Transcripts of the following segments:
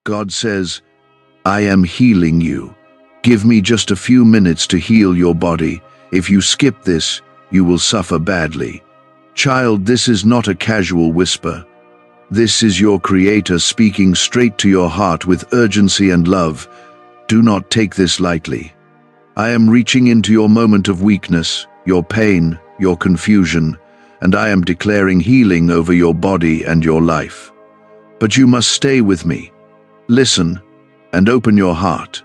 God says, I am healing you. Give me just a few minutes to heal your body. If you skip this, you will suffer badly. Child, this is not a casual whisper. This is your Creator speaking straight to your heart with urgency and love. Do not take this lightly. I am reaching into your moment of weakness, your pain, your confusion, and I am declaring healing over your body and your life. But you must stay with me. Listen and open your heart.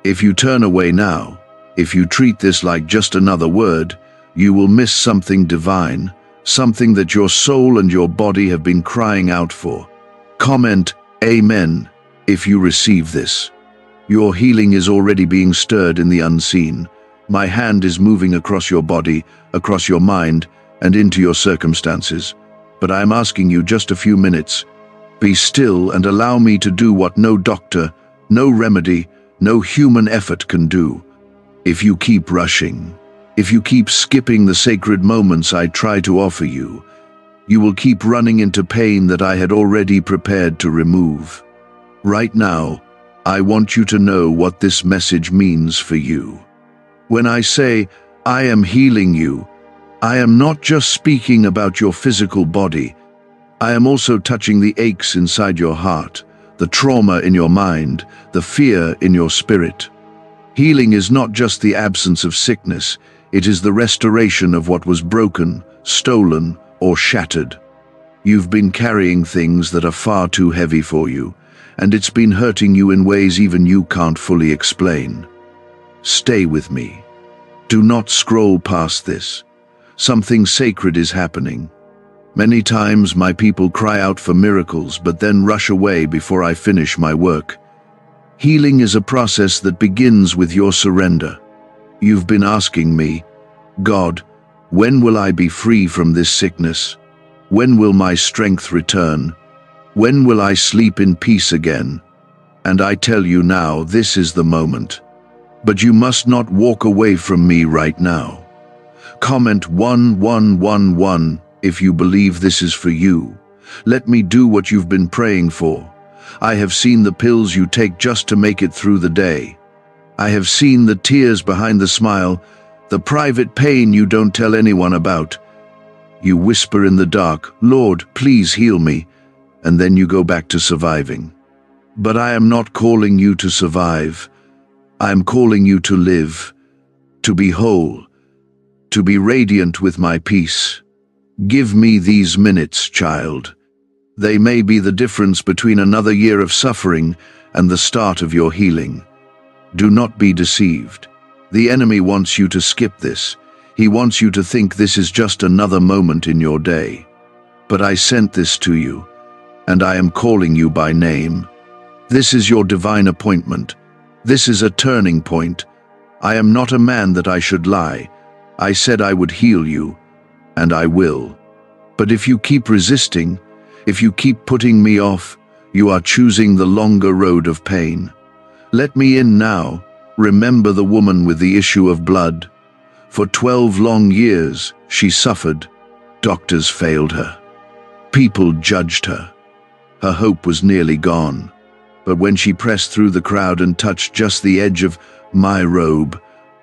If you turn away now, if you treat this like just another word, you will miss something divine, something that your soul and your body have been crying out for. Comment Amen if you receive this. Your healing is already being stirred in the unseen. My hand is moving across your body, across your mind, and into your circumstances. But I am asking you just a few minutes. Be still and allow me to do what no doctor, no remedy, no human effort can do. If you keep rushing, if you keep skipping the sacred moments I try to offer you, you will keep running into pain that I had already prepared to remove. Right now, I want you to know what this message means for you. When I say, I am healing you, I am not just speaking about your physical body. I am also touching the aches inside your heart, the trauma in your mind, the fear in your spirit. Healing is not just the absence of sickness, it is the restoration of what was broken, stolen, or shattered. You've been carrying things that are far too heavy for you, and it's been hurting you in ways even you can't fully explain. Stay with me. Do not scroll past this. Something sacred is happening. Many times my people cry out for miracles but then rush away before I finish my work. Healing is a process that begins with your surrender. You've been asking me, God, when will I be free from this sickness? When will my strength return? When will I sleep in peace again? And I tell you now, this is the moment. But you must not walk away from me right now. Comment 1111 if you believe this is for you. Let me do what you've been praying for. I have seen the pills you take just to make it through the day. I have seen the tears behind the smile, the private pain you don't tell anyone about. You whisper in the dark, Lord, please heal me, and then you go back to surviving. But I am not calling you to survive. I am calling you to live, to be whole, to be radiant with my peace. Give me these minutes, child. They may be the difference between another year of suffering and the start of your healing. Do not be deceived. The enemy wants you to skip this. He wants you to think this is just another moment in your day. But I sent this to you, and I am calling you by name. This is your divine appointment. This is a turning point. I am not a man that I should lie. I said I would heal you, and I will. But if you keep resisting, if you keep putting me off, you are choosing the longer road of pain. Let me in now. Remember the woman with the issue of blood. For 12 long years, she suffered. Doctors failed her. People judged her. Her hope was nearly gone. But when she pressed through the crowd and touched just the edge of my robe,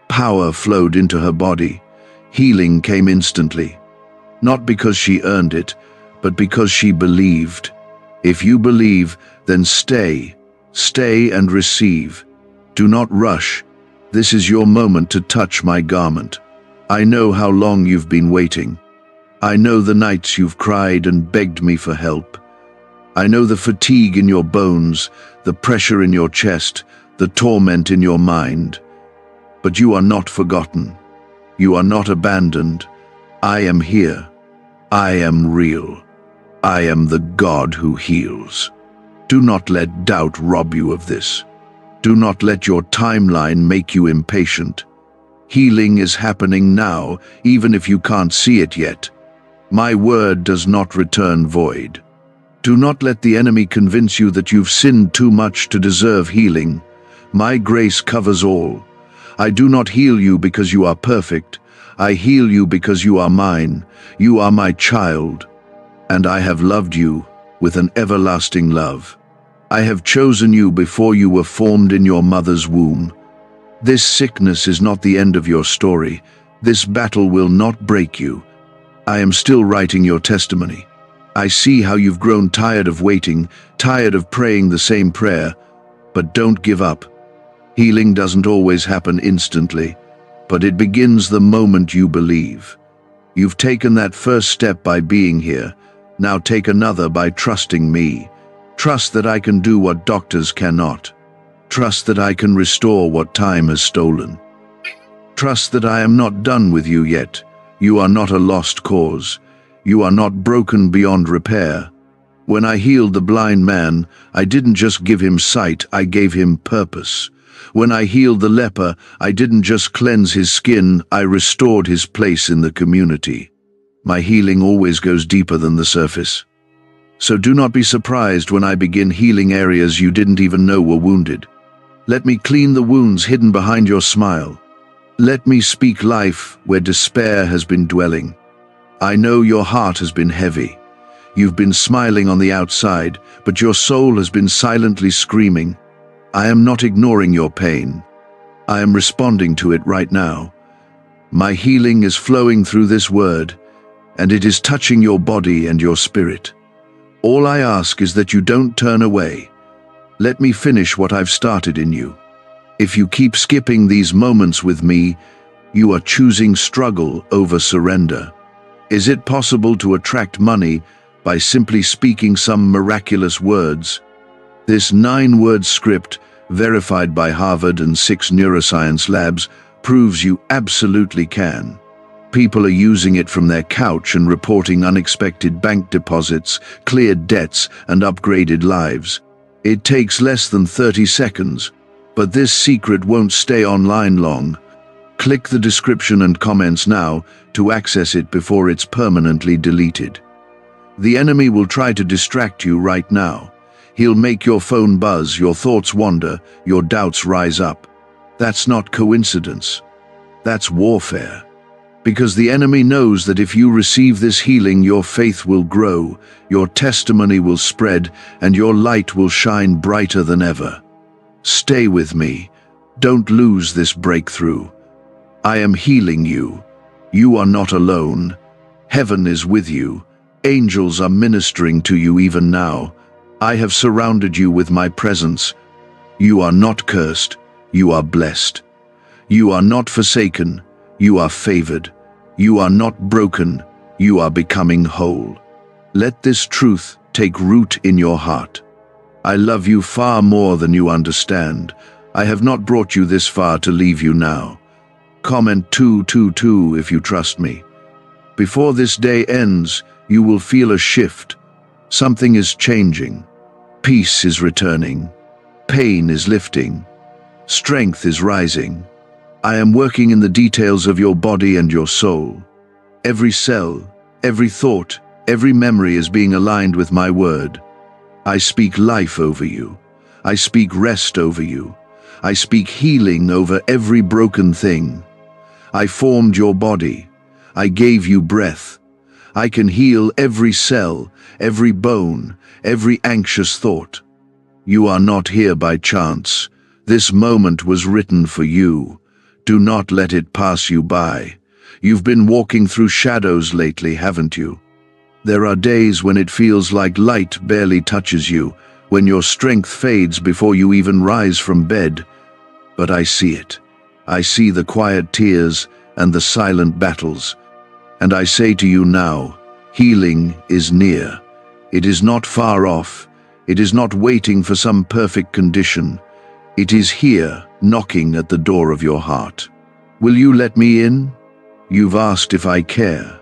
power flowed into her body. Healing came instantly. Not because she earned it, but because she believed. If you believe, then stay. Stay and receive. Do not rush. This is your moment to touch my garment. I know how long you've been waiting. I know the nights you've cried and begged me for help. I know the fatigue in your bones, the pressure in your chest, the torment in your mind. But you are not forgotten. You are not abandoned. I am here. I am real. I am the God who heals. Do not let doubt rob you of this. Do not let your timeline make you impatient. Healing is happening now, even if you can't see it yet. My word does not return void. Do not let the enemy convince you that you've sinned too much to deserve healing. My grace covers all. I do not heal you because you are perfect. I heal you because you are mine. You are my child. And I have loved you with an everlasting love. I have chosen you before you were formed in your mother's womb. This sickness is not the end of your story. This battle will not break you. I am still writing your testimony. I see how you've grown tired of waiting, tired of praying the same prayer, but don't give up. Healing doesn't always happen instantly, but it begins the moment you believe. You've taken that first step by being here. Now take another by trusting me. Trust that I can do what doctors cannot. Trust that I can restore what time has stolen. Trust that I am not done with you yet. You are not a lost cause. You are not broken beyond repair. When I healed the blind man, I didn't just give him sight, I gave him purpose. When I healed the leper, I didn't just cleanse his skin, I restored his place in the community. My healing always goes deeper than the surface. So do not be surprised when I begin healing areas you didn't even know were wounded. Let me clean the wounds hidden behind your smile. Let me speak life where despair has been dwelling. I know your heart has been heavy. You've been smiling on the outside, but your soul has been silently screaming. I am not ignoring your pain. I am responding to it right now. My healing is flowing through this word, and it is touching your body and your spirit. All I ask is that you don't turn away. Let me finish what I've started in you. If you keep skipping these moments with me, you are choosing struggle over surrender. Is it possible to attract money by simply speaking some miraculous words? This 9-word script, verified by Harvard and 6 neuroscience labs, proves you absolutely can. People are using it from their couch and reporting unexpected bank deposits, cleared debts, and upgraded lives. It takes less than 30 seconds, but this secret won't stay online long. Click the description and comments now to access it before it's permanently deleted. The enemy will try to distract you right now. He'll make your phone buzz, your thoughts wander, your doubts rise up. That's not coincidence. That's warfare. Because the enemy knows that if you receive this healing, your faith will grow, your testimony will spread, and your light will shine brighter than ever. Stay with me. Don't lose this breakthrough. I am healing you. You are not alone. Heaven is with you. Angels are ministering to you even now. I have surrounded you with my presence. You are not cursed. You are blessed. You are not forsaken. You are favored. You are not broken. You are becoming whole. Let this truth take root in your heart. I love you far more than you understand. I have not brought you this far to leave you now. Comment 222 if you trust me. Before this day ends, you will feel a shift. Something is changing. Peace is returning. Pain is lifting. Strength is rising. I am working in the details of your body and your soul. Every cell, every thought, every memory is being aligned with my word. I speak life over you. I speak rest over you. I speak healing over every broken thing. I formed your body. I gave you breath. I can heal every cell, every bone, every anxious thought. You are not here by chance. This moment was written for you. Do not let it pass you by. You've been walking through shadows lately, haven't you? There are days when it feels like light barely touches you, when your strength fades before you even rise from bed. But I see it. I see the quiet tears and the silent battles. And I say to you now, healing is near. It is not far off. It is not waiting for some perfect condition. It is here, knocking at the door of your heart. Will you let me in? You've asked if I care.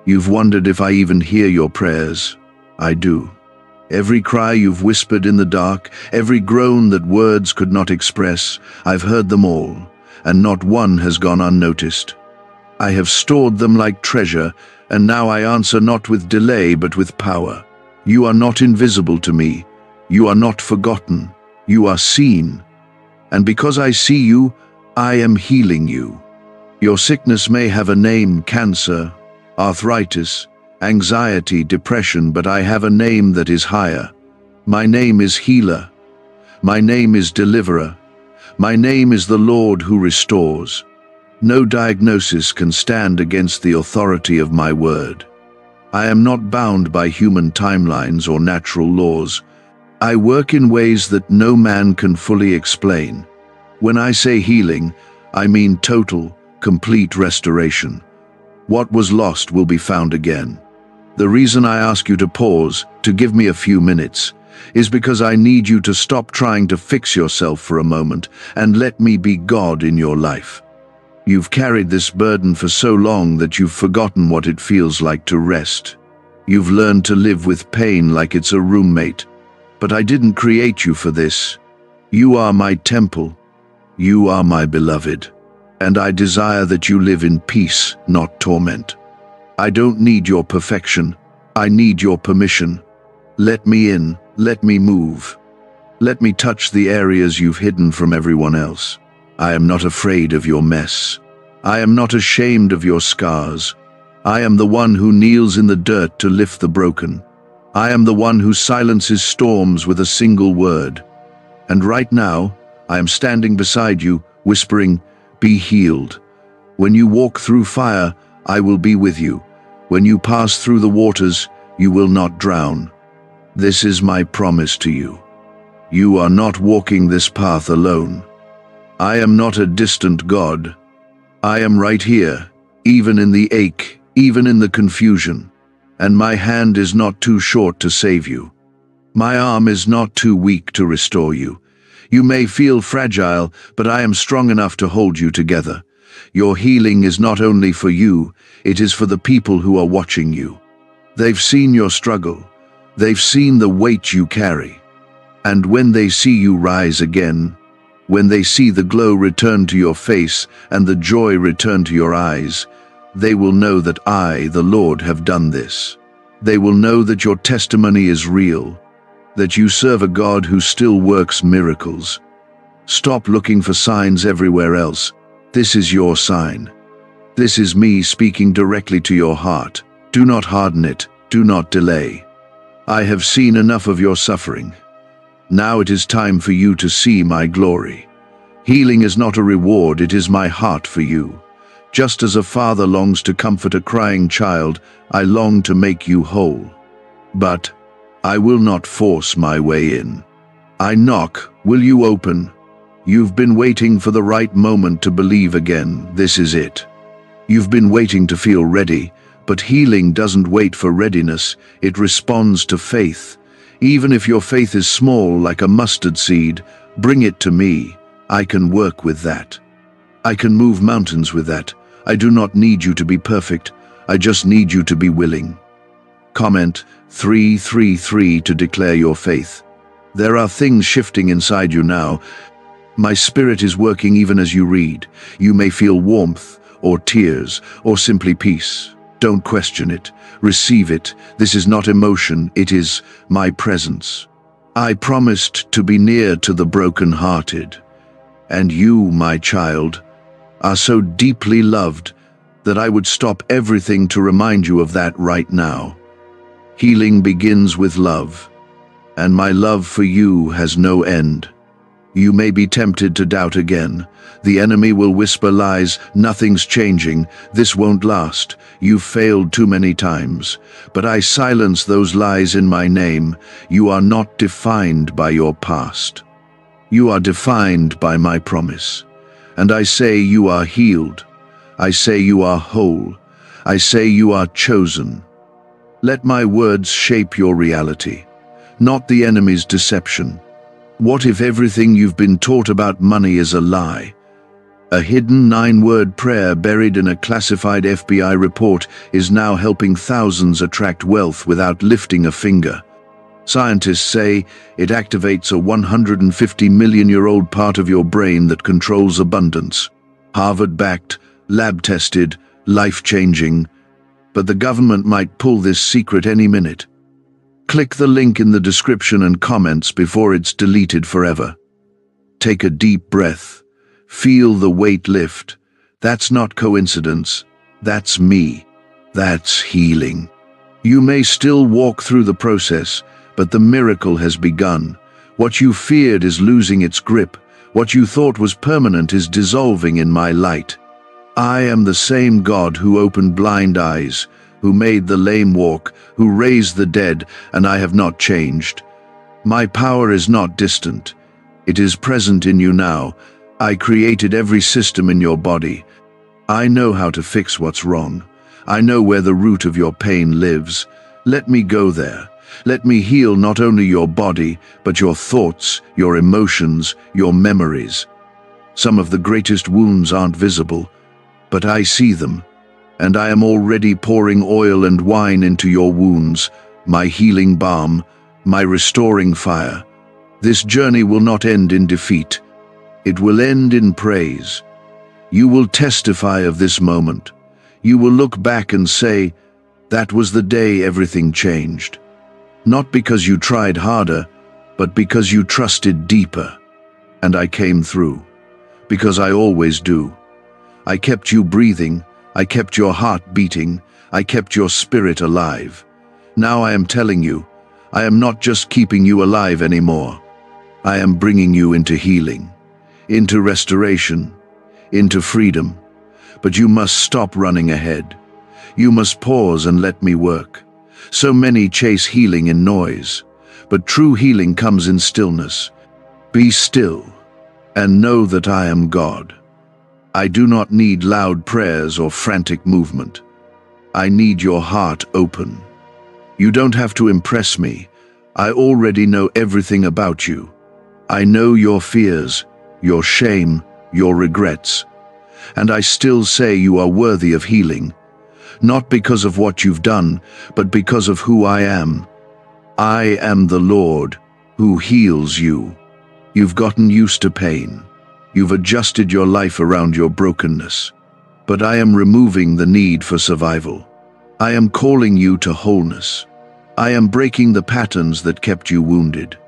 You've wondered if I even hear your prayers. I do. Every cry you've whispered in the dark, every groan that words could not express, I've heard them all, and not one has gone unnoticed. I have stored them like treasure, and now I answer not with delay but with power. You are not invisible to me. You are not forgotten. You are seen. And because I see you, I am healing you. Your sickness may have a name, cancer, arthritis, anxiety, depression, but I have a name that is higher. My name is Healer. My name is Deliverer. My name is the Lord who restores. No diagnosis can stand against the authority of my word. I am not bound by human timelines or natural laws. I work in ways that no man can fully explain. When I say healing, I mean total, complete restoration. What was lost will be found again. The reason I ask you to pause, to give me a few minutes, is because I need you to stop trying to fix yourself for a moment and let me be God in your life. You've carried this burden for so long that you've forgotten what it feels like to rest. You've learned to live with pain like it's a roommate. But I didn't create you for this. You are my temple. You are my beloved. And I desire that you live in peace, not torment. I don't need your perfection. I need your permission. Let me in. Let me move. Let me touch the areas you've hidden from everyone else. I am not afraid of your mess. I am not ashamed of your scars. I am the one who kneels in the dirt to lift the broken. I am the one who silences storms with a single word. And right now, I am standing beside you, whispering, "Be healed." When you walk through fire, I will be with you. When you pass through the waters, you will not drown. This is my promise to you. You are not walking this path alone. I am not a distant God. I am right here, even in the ache, even in the confusion. And my hand is not too short to save you. My arm is not too weak to restore you. You may feel fragile, but I am strong enough to hold you together. Your healing is not only for you, it is for the people who are watching you. They've seen your struggle. They've seen the weight you carry. And when they see you rise again, when they see the glow return to your face and the joy return to your eyes, they will know that I, the Lord, have done this. They will know that your testimony is real, that you serve a God who still works miracles. Stop looking for signs everywhere else. This is your sign. This is me speaking directly to your heart. Do not harden it. Do not delay. I have seen enough of your suffering. Now it is time for you to see my glory. Healing is not a reward, it is my heart for you. Just as a father longs to comfort a crying child, I long to make you whole. But I will not force my way in. I knock, will you open? You've been waiting for the right moment to believe again. This is it. You've been waiting to feel ready, but healing doesn't wait for readiness, it responds to faith. Even if your faith is small like a mustard seed, bring it to me. I can work with that. I can move mountains with that. I do not need you to be perfect. I just need you to be willing. Comment 333 to declare your faith. There are things shifting inside you now. My spirit is working even as you read. You may feel warmth, or tears, or simply peace. Don't question it. Receive it. This is not emotion, it is my presence. I promised to be near to the broken-hearted. And you, my child, are so deeply loved that I would stop everything to remind you of that right now. Healing begins with love, and my love for you has no end. You may be tempted to doubt again. The enemy will whisper lies, nothing's changing, this won't last, you've failed too many times. But I silence those lies in my name. You are not defined by your past. You are defined by my promise. And I say you are healed. I say you are whole. I say you are chosen. Let my words shape your reality, not the enemy's deception. What if everything you've been taught about money is a lie? A hidden 9-word prayer buried in a classified FBI report is now helping thousands attract wealth without lifting a finger. Scientists say it activates a 150-million-year-old part of your brain that controls abundance. Harvard-backed, lab-tested, life-changing. But the government might pull this secret any minute. Click the link in the description and comments before it's deleted forever. Take a deep breath. Feel the weight lift. That's not coincidence. That's me. That's healing. You may still walk through the process, but the miracle has begun. What you feared is losing its grip. What you thought was permanent is dissolving in my light. I am the same God who opened blind eyes, who made the lame walk, who raised the dead, and I have not changed. My power is not distant. It is present in you now. I created every system in your body. I know how to fix what's wrong. I know where the root of your pain lives. Let me go there. Let me heal not only your body, but your thoughts, your emotions, your memories. Some of the greatest wounds aren't visible, but I see them, and I am already pouring oil and wine into your wounds, my healing balm, my restoring fire. This journey will not end in defeat. It will end in praise. You will testify of this moment. You will look back and say, that was the day everything changed. Not because you tried harder, but because you trusted deeper. And I came through, because I always do. I kept you breathing, I kept your heart beating, I kept your spirit alive. Now I am telling you, I am not just keeping you alive anymore. I am bringing you into healing, into restoration, into freedom. But you must stop running ahead. You must pause and let me work. So many chase healing in noise, but true healing comes in stillness. Be still and know that I am God. I do not need loud prayers or frantic movement. I need your heart open. You don't have to impress me. I already know everything about you. I know your fears, your shame, your regrets. And I still say you are worthy of healing. Not because of what you've done, but because of who I am. I am the Lord who heals you. You've gotten used to pain. You've adjusted your life around your brokenness. But I am removing the need for survival. I am calling you to wholeness. I am breaking the patterns that kept you wounded.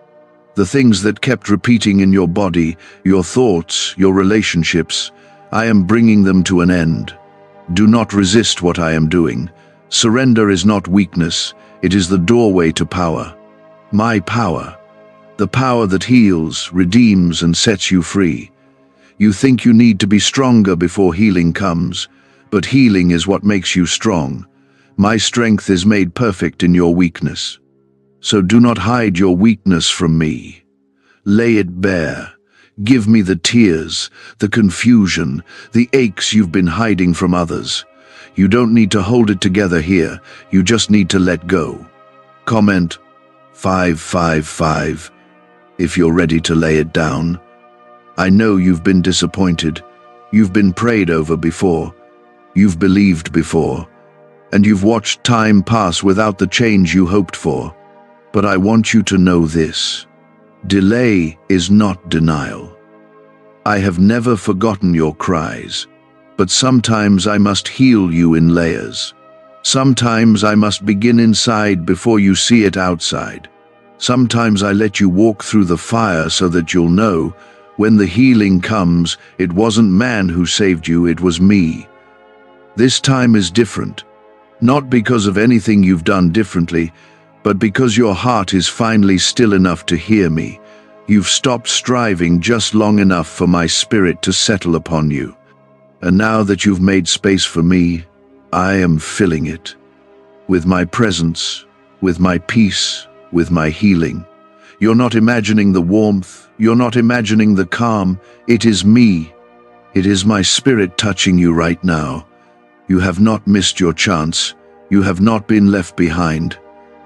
The things that kept repeating in your body, your thoughts, your relationships, I am bringing them to an end. Do not resist what I am doing. Surrender is not weakness, it is the doorway to power. My power. The power that heals, redeems, and sets you free. You think you need to be stronger before healing comes, but healing is what makes you strong. My strength is made perfect in your weakness. So do not hide your weakness from me. Lay it bare. Give me the tears, the confusion, the aches you've been hiding from others. You don't need to hold it together here, you just need to let go. Comment 555 if you're ready to lay it down. I know you've been disappointed, you've been prayed over before, you've believed before, and you've watched time pass without the change you hoped for. But I want you to know this. Delay is not denial. I have never forgotten your cries, but sometimes I must heal you in layers. Sometimes I must begin inside before you see it outside. Sometimes I let you walk through the fire so that you'll know, when the healing comes, it wasn't man who saved you, it was me. This time is different, not because of anything you've done differently, but because your heart is finally still enough to hear me. You've stopped striving just long enough for my spirit to settle upon you. And now that you've made space for me, I am filling it. With my presence, with my peace, with my healing. You're not imagining the warmth, you're not imagining the calm. It is me. It is my spirit touching you right now. You have not missed your chance. You have not been left behind.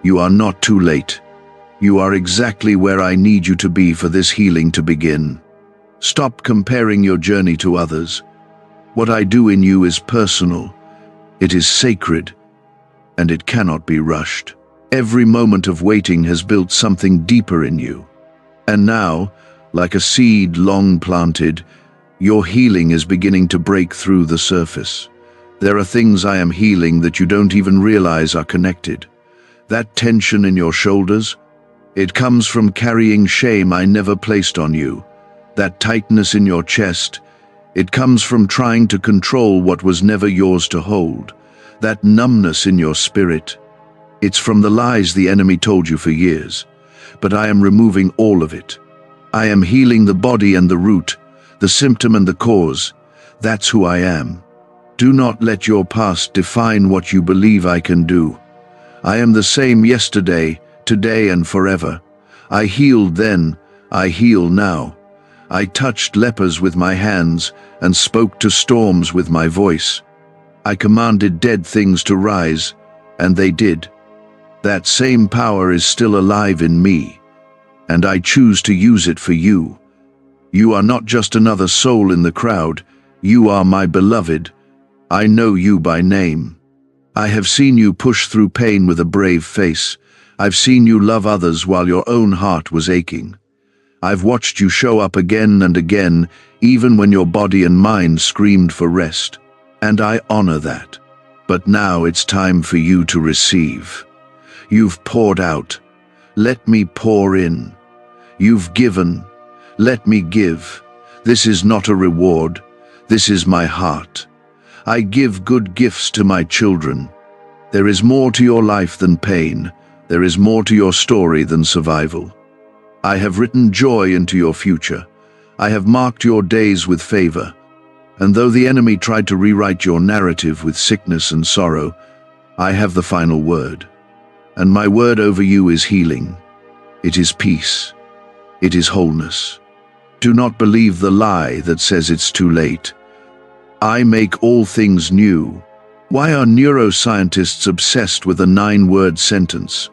You are not too late. You are exactly where I need you to be for this healing to begin. Stop comparing your journey to others. What I do in you is personal. It is sacred, and it cannot be rushed. Every moment of waiting has built something deeper in you. And now, like a seed long planted, your healing is beginning to break through the surface. There are things I am healing that you don't even realize are connected. That tension in your shoulders, it comes from carrying shame I never placed on you. That tightness in your chest, it comes from trying to control what was never yours to hold. That numbness in your spirit, it's from the lies the enemy told you for years. but I am removing all of it. I am healing the body and the root, the symptom and the cause. That's who I am. Do not let your past define what you believe I can do. I am the same yesterday, today, and forever. I healed then, I heal now. I touched lepers with my hands and spoke to storms with my voice. I commanded dead things to rise, and they did. That same power is still alive in me, and I choose to use it for you. You are not just another soul in the crowd. You are my beloved. I know you by name. I have seen you push through pain with a brave face. I've seen you love others while your own heart was aching. I've watched you show up again and again, even when your body and mind screamed for rest. And I honor that. But now it's time for you to receive. You've poured out. Let me pour in. You've given. Let me give. This is not a reward. This is my heart. I give good gifts to my children. There is more to your life than pain. There is more to your story than survival. I have written joy into your future. I have marked your days with favor. And though the enemy tried to rewrite your narrative with sickness and sorrow, I have the final word. And my word over you is healing. It is peace. It is wholeness. Do not believe the lie that says it's too late. I make all things new. Why are neuroscientists obsessed with a 9-word sentence?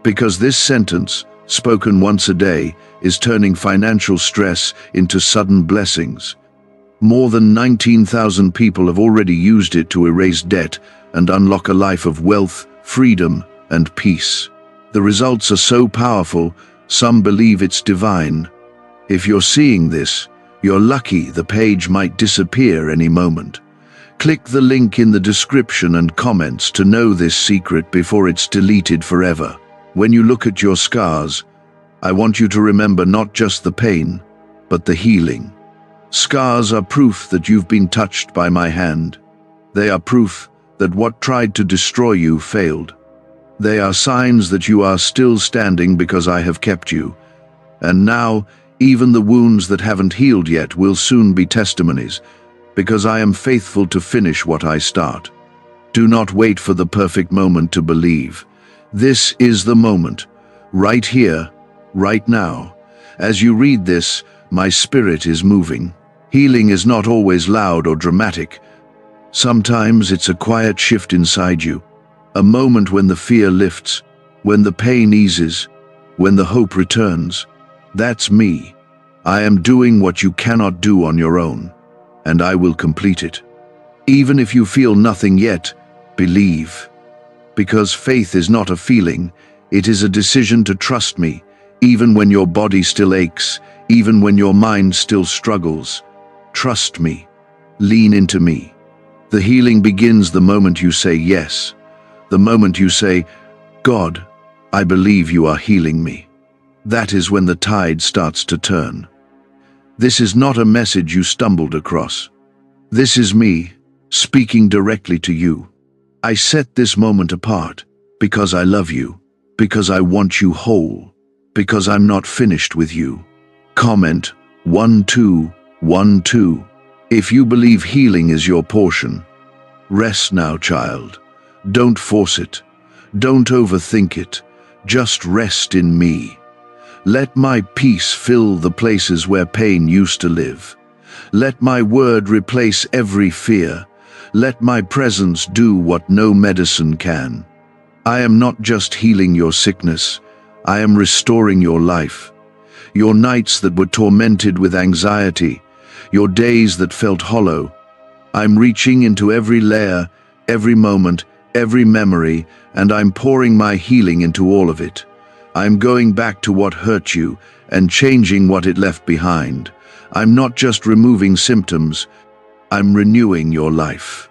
Because this sentence, spoken once a day, is turning financial stress into sudden blessings. More than 19,000 people have already used it to erase debt and unlock a life of wealth, freedom, and peace. The results are so powerful, some believe it's divine. If you're seeing this, you're lucky. The page might disappear any moment. Click the link in the description and comments to know this secret before it's deleted forever. When you look at your scars, I want you to remember not just the pain, but the healing. Scars are proof that you've been touched by my hand. They are proof that what tried to destroy you failed. They are signs that you are still standing because I have kept you. And now, even the wounds that haven't healed yet will soon be testimonies, because I am faithful to finish what I start. Do not wait for the perfect moment to believe. This is the moment, right here, right now. As you read this, my spirit is moving. Healing is not always loud or dramatic. Sometimes it's a quiet shift inside you, a moment when the fear lifts, when the pain eases, when the hope returns. That's me. I am doing what you cannot do on your own, and I will complete it. Even if you feel nothing yet, believe. Because faith is not a feeling, it is a decision to trust me, even when your body still aches, even when your mind still struggles. Trust me. Lean into me. The healing begins the moment you say yes. The moment you say, God, I believe you are healing me. That is when the tide starts to turn. This is not a message you stumbled across. This is me, speaking directly to you. I set this moment apart because I love you, because I want you whole, because I'm not finished with you. Comment 1212 if you believe healing is your portion. Rest now, child. Don't force it. Don't overthink it. Just rest in me. Let my peace fill the places where pain used to live. Let my word replace every fear. Let my presence do what no medicine can. I am not just healing your sickness. I am restoring your life. Your nights that were tormented with anxiety, your days that felt hollow. I'm reaching into every layer, every moment, every memory, and I'm pouring my healing into all of it. I'm going back to what hurt you and changing what it left behind. I'm not just removing symptoms, I'm renewing your life.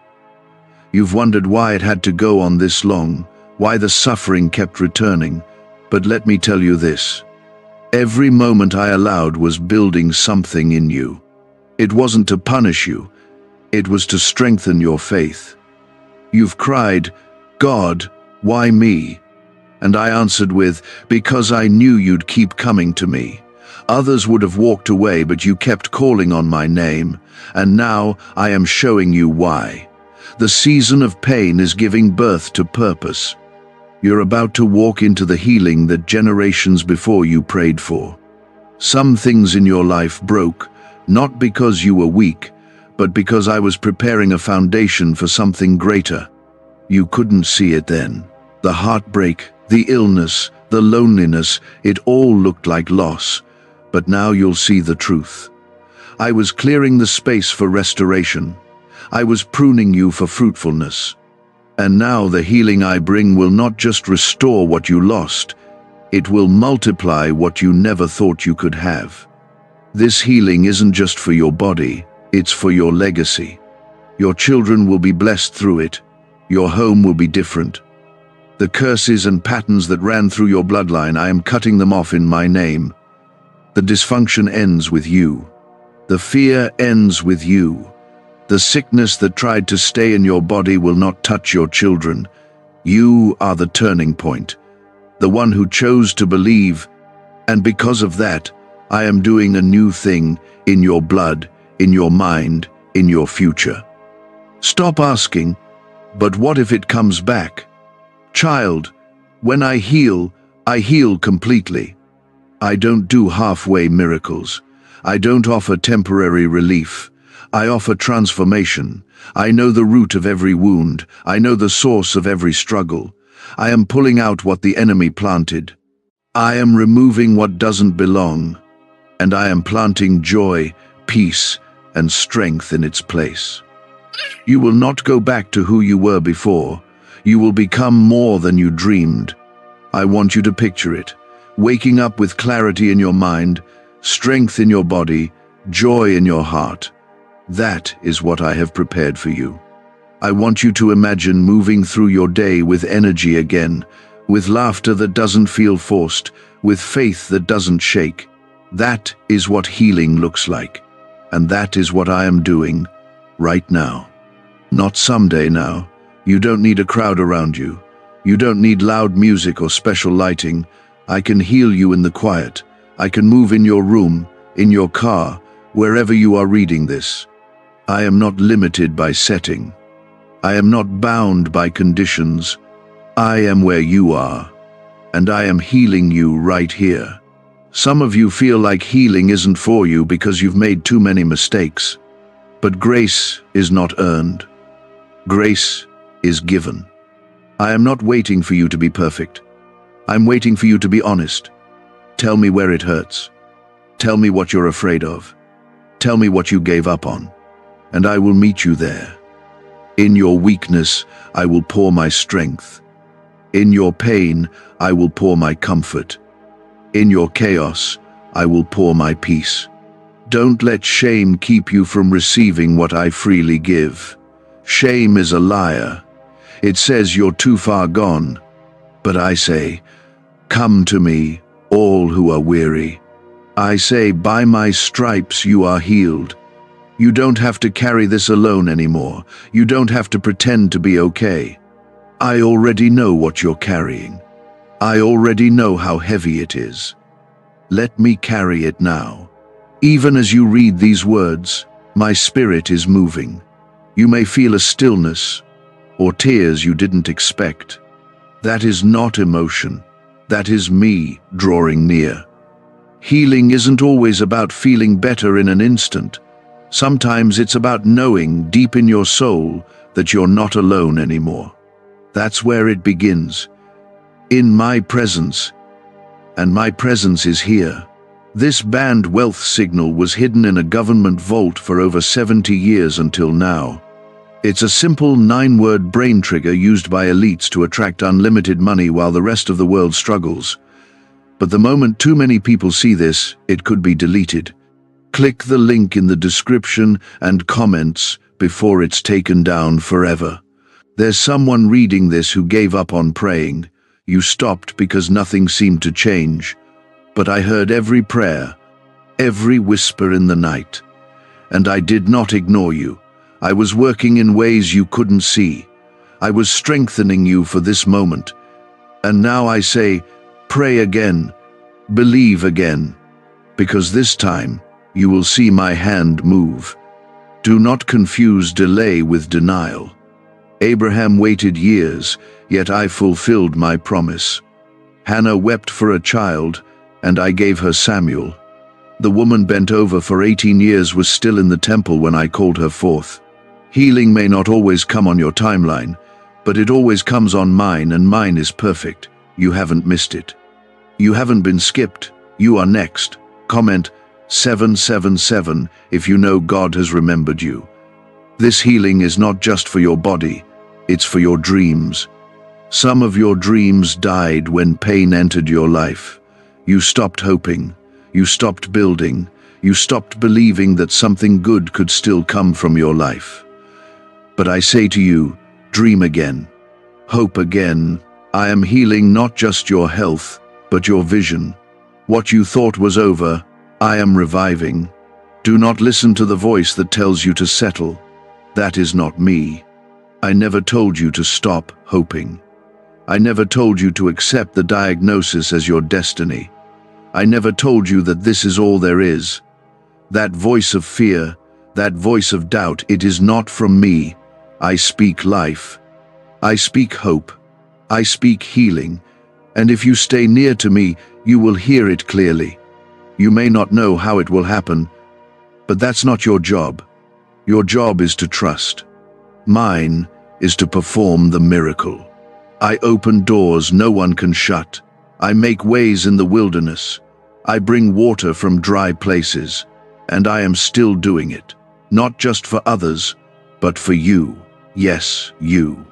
You've wondered why it had to go on this long, why the suffering kept returning. But let me tell you this. Every moment I allowed was building something in you. It wasn't to punish you, it was to strengthen your faith. You've cried, God, why me? And I answered with, "Because I knew you'd keep coming to me. Others would have walked away, but you kept calling on my name, and now I am showing you why. The season of pain is giving birth to purpose. You're about to walk into the healing that generations before you prayed for. Some things in your life broke, not because you were weak, but because I was preparing a foundation for something greater. You couldn't see it then. The heartbreak, the illness, the loneliness, it all looked like loss. But now you'll see the truth. I was clearing the space for restoration. I was pruning you for fruitfulness. And now the healing I bring will not just restore what you lost, it will multiply what you never thought you could have. This healing isn't just for your body, it's for your legacy. Your children will be blessed through it. Your home will be different. The curses and patterns that ran through your bloodline, I am cutting them off in my name. The dysfunction ends with you. The fear ends with you. The sickness that tried to stay in your body will not touch your children. You are the turning point, the one who chose to believe, and because of that, I am doing a new thing in your blood, in your mind, in your future. Stop asking, but what if it comes back? Child, when I heal completely. I don't do halfway miracles. I don't offer temporary relief. I offer transformation. I know the root of every wound. I know the source of every struggle. I am pulling out what the enemy planted. I am removing what doesn't belong. And I am planting joy, peace, and strength in its place. You will not go back to who you were before. You will become more than you dreamed. I want you to picture it. Waking up with clarity in your mind, strength in your body, joy in your heart. That is what I have prepared for you. I want you to imagine moving through your day with energy again, with laughter that doesn't feel forced, with faith that doesn't shake. That is what healing looks like. And that is what I am doing right now. Not someday now. You don't need a crowd around you. You don't need loud music or special lighting. I can heal you in the quiet. I can move in your room, in your car, wherever you are reading this. I am not limited by setting. I am not bound by conditions. I am where you are, and I am healing you right here. Some of you feel like healing isn't for you because you've made too many mistakes. But grace is not earned. Grace is given. I am not waiting for you to be perfect. I'm waiting for you to be honest. Tell me where it hurts. Tell me what you're afraid of. Tell me what you gave up on. And I will meet you there. In your weakness, I will pour my strength. In your pain, I will pour my comfort. In your chaos, I will pour my peace. Don't let shame keep you from receiving what I freely give. Shame is a liar. It says you're too far gone. But I say, come to me, all who are weary. I say, by my stripes you are healed. You don't have to carry this alone anymore. You don't have to pretend to be okay. I already know what you're carrying. I already know how heavy it is. Let me carry it now. Even as you read these words, my spirit is moving. You may feel a stillness or tears you didn't expect. That is not emotion. That is me drawing near. Healing isn't always about feeling better in an instant. Sometimes it's about knowing deep in your soul that you're not alone anymore. That's where it begins. In my presence. And my presence is here. This banned wealth signal was hidden in a government vault for over 70 years until now. It's a simple 9-word brain trigger used by elites to attract unlimited money while the rest of the world struggles. But the moment too many people see this, it could be deleted. Click the link in the description and comments before it's taken down forever. There's someone reading this who gave up on praying. You stopped because nothing seemed to change. But I heard every prayer, every whisper in the night. And I did not ignore you. I was working in ways you couldn't see. I was strengthening you for this moment. And now I say, pray again, believe again, because this time you will see my hand move. Do not confuse delay with denial. Abraham waited years, yet I fulfilled my promise. Hannah wept for a child, and I gave her Samuel. The woman bent over for 18 years was still in the temple when I called her forth. Healing may not always come on your timeline, but it always comes on mine, and mine is perfect. You haven't missed it. You haven't been skipped. You are next. Comment 777 if you know God has remembered you. This healing is not just for your body, it's for your dreams. Some of your dreams died when pain entered your life. You stopped hoping. You stopped building. You stopped believing that something good could still come from your life. But I say to you, dream again. Hope again. I am healing not just your health, but your vision. What you thought was over, I am reviving. Do not listen to the voice that tells you to settle. That is not me. I never told you to stop hoping. I never told you to accept the diagnosis as your destiny. I never told you that this is all there is. That voice of fear, that voice of doubt, it is not from me. I speak life. I speak hope. I speak healing. And if you stay near to me, you will hear it clearly. You may not know how it will happen, but that's not your job. Your job is to trust. Mine is to perform the miracle. I open doors no one can shut. I make ways in the wilderness. I bring water from dry places. And I am still doing it. Not just for others, but for you. Yes, you.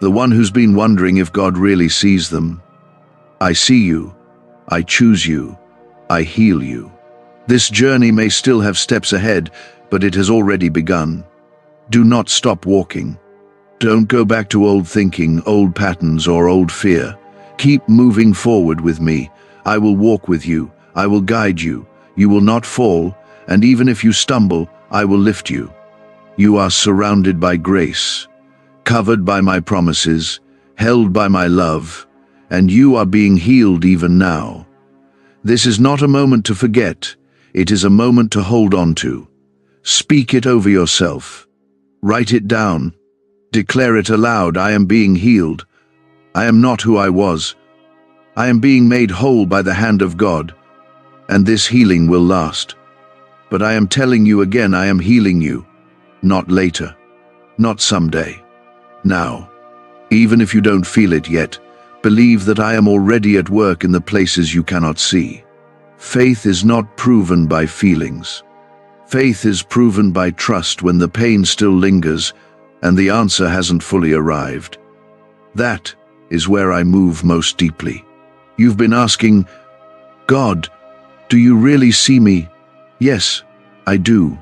The one who's been wondering if God really sees them. I see you. I choose you. I heal you. This journey may still have steps ahead, but it has already begun. Do not stop walking. Don't go back to old thinking, old patterns, or old fear. Keep moving forward with me. I will walk with you. I will guide you. You will not fall, and even if you stumble, I will lift you. You are surrounded by grace, covered by my promises, held by my love, and you are being healed even now. This is not a moment to forget. It is a moment to hold on to. Speak it over yourself. Write it down. Declare it aloud. I am being healed. I am not who I was. I am being made whole by the hand of God, and this healing will last. But I am telling you again, I am healing you. Not later. Not someday. Now. Even if you don't feel it yet, believe that I am already at work in the places you cannot see. Faith is not proven by feelings. Faith is proven by trust when the pain still lingers and the answer hasn't fully arrived. That is where I move most deeply. You've been asking, God, do you really see me? Yes, I do.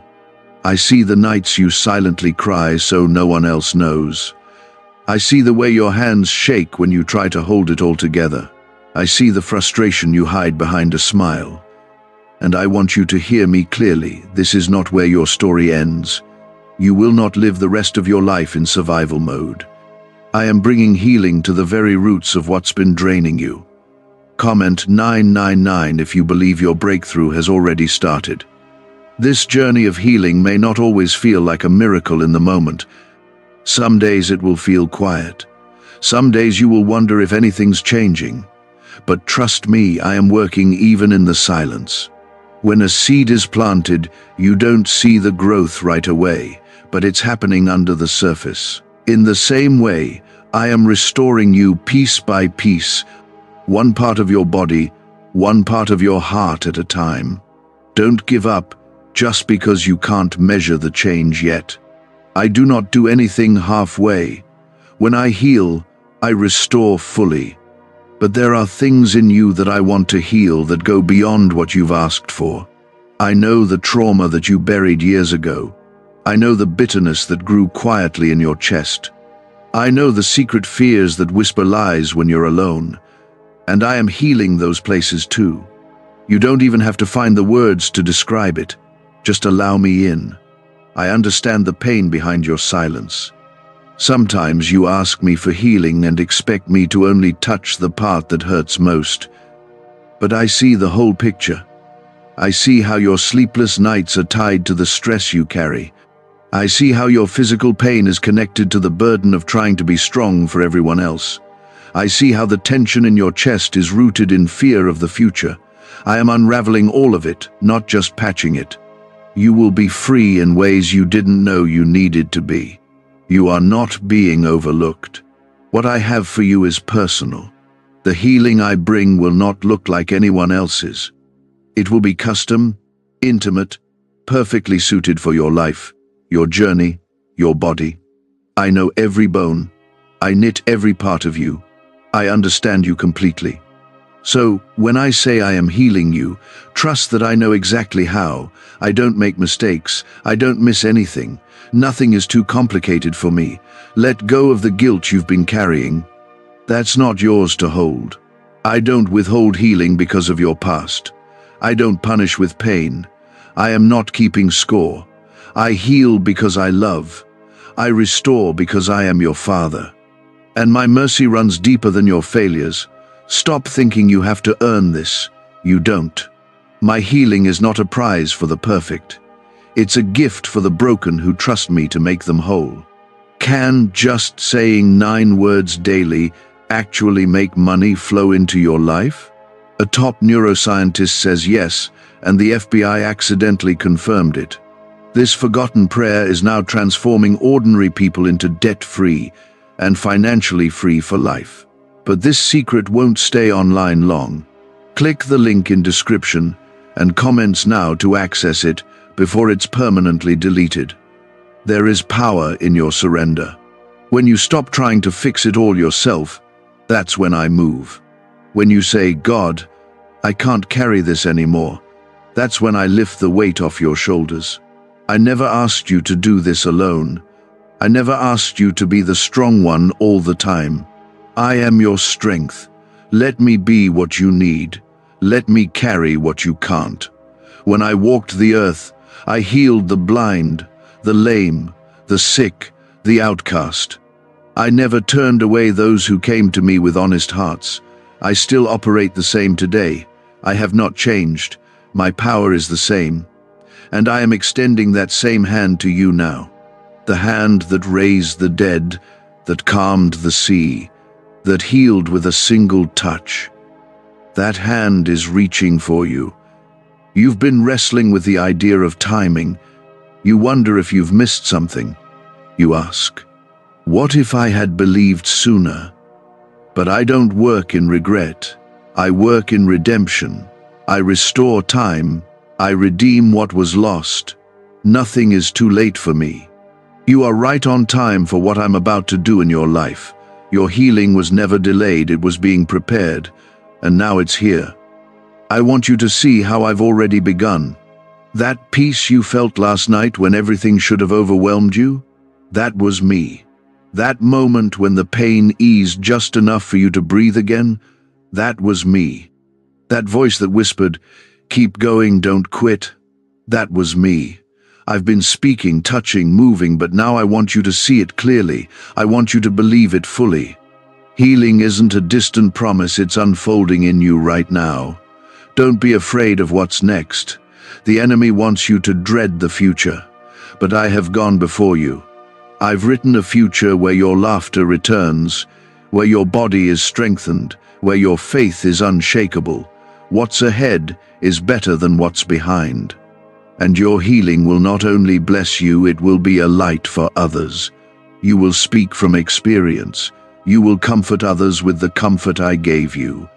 I see the nights you silently cry so no one else knows. I see the way your hands shake when you try to hold it all together. I see the frustration you hide behind a smile. And I want you to hear me clearly. This is not where your story ends. You will not live the rest of your life in survival mode. I am bringing healing to the very roots of what's been draining you. Comment 999 if you believe your breakthrough has already started. This journey of healing may not always feel like a miracle in the moment. Some days it will feel quiet. Some days you will wonder if anything's changing. But trust me, I am working even in the silence. When a seed is planted, you don't see the growth right away, but it's happening under the surface. In the same way, I am restoring you piece by piece, one part of your body, one part of your heart at a time. Don't give up just because you can't measure the change yet. I do not do anything halfway. When I heal, I restore fully. But there are things in you that I want to heal that go beyond what you've asked for. I know the trauma that you buried years ago. I know the bitterness that grew quietly in your chest. I know the secret fears that whisper lies when you're alone. And I am healing those places too. You don't even have to find the words to describe it. Just allow me in. I understand the pain behind your silence. Sometimes you ask me for healing and expect me to only touch the part that hurts most. But I see the whole picture. I see how your sleepless nights are tied to the stress you carry. I see how your physical pain is connected to the burden of trying to be strong for everyone else. I see how the tension in your chest is rooted in fear of the future. I am unraveling all of it, not just patching it. You will be free in ways you didn't know you needed to be. You are not being overlooked. What I have for you is personal. The healing I bring will not look like anyone else's. It will be custom, intimate, perfectly suited for your life, your journey, your body. I know every bone. I knit every part of you. I understand you completely. So, when I say I am healing you, trust that I know exactly how. I don't make mistakes. I don't miss anything. Nothing is too complicated for me. Let go of the guilt you've been carrying. That's not yours to hold. I don't withhold healing because of your past. I don't punish with pain. I am not keeping score. I heal because I love. I restore because I am your Father. And my mercy runs deeper than your failures. Stop thinking you have to earn this. You don't. My healing is not a prize for the perfect. It's a gift for the broken who trust me to make them whole. Can just saying 9 words daily actually make money flow into your life? A top neuroscientist says yes, and the FBI accidentally confirmed it. This forgotten prayer is now transforming ordinary people into debt-free and financially free for life. But this secret won't stay online long. Click the link in description and comments now to access it before it's permanently deleted. There is power in your surrender. When you stop trying to fix it all yourself, that's when I move. When you say, God, I can't carry this anymore, that's when I lift the weight off your shoulders. I never asked you to do this alone. I never asked you to be the strong one all the time. I am your strength. Let me be what you need. Let me carry what you can't. When I walked the earth, I healed the blind, the lame, the sick, the outcast. I never turned away those who came to me with honest hearts. I still operate the same today. I have not changed. My power is the same. And I am extending that same hand to you now. The hand that raised the dead, that calmed the sea, that healed with a single touch. That hand is reaching for you. You've been wrestling with the idea of timing. You wonder if you've missed something. You ask, what if I had believed sooner? But I don't work in regret. I work in redemption. I restore time. I redeem what was lost. Nothing is too late for me. You are right on time for what I'm about to do in your life. Your healing was never delayed, it was being prepared, and now it's here. I want you to see how I've already begun. That peace you felt last night when everything should have overwhelmed you, that was me. That moment when the pain eased just enough for you to breathe again, that was me. That voice that whispered, keep going, don't quit, that was me. I've been speaking, touching, moving, but now I want you to see it clearly. I want you to believe it fully. Healing isn't a distant promise, it's unfolding in you right now. Don't be afraid of what's next. The enemy wants you to dread the future, but I have gone before you. I've written a future where your laughter returns, where your body is strengthened, where your faith is unshakable. What's ahead is better than what's behind. And your healing will not only bless you, it will be a light for others. You will speak from experience. You will comfort others with the comfort I gave you.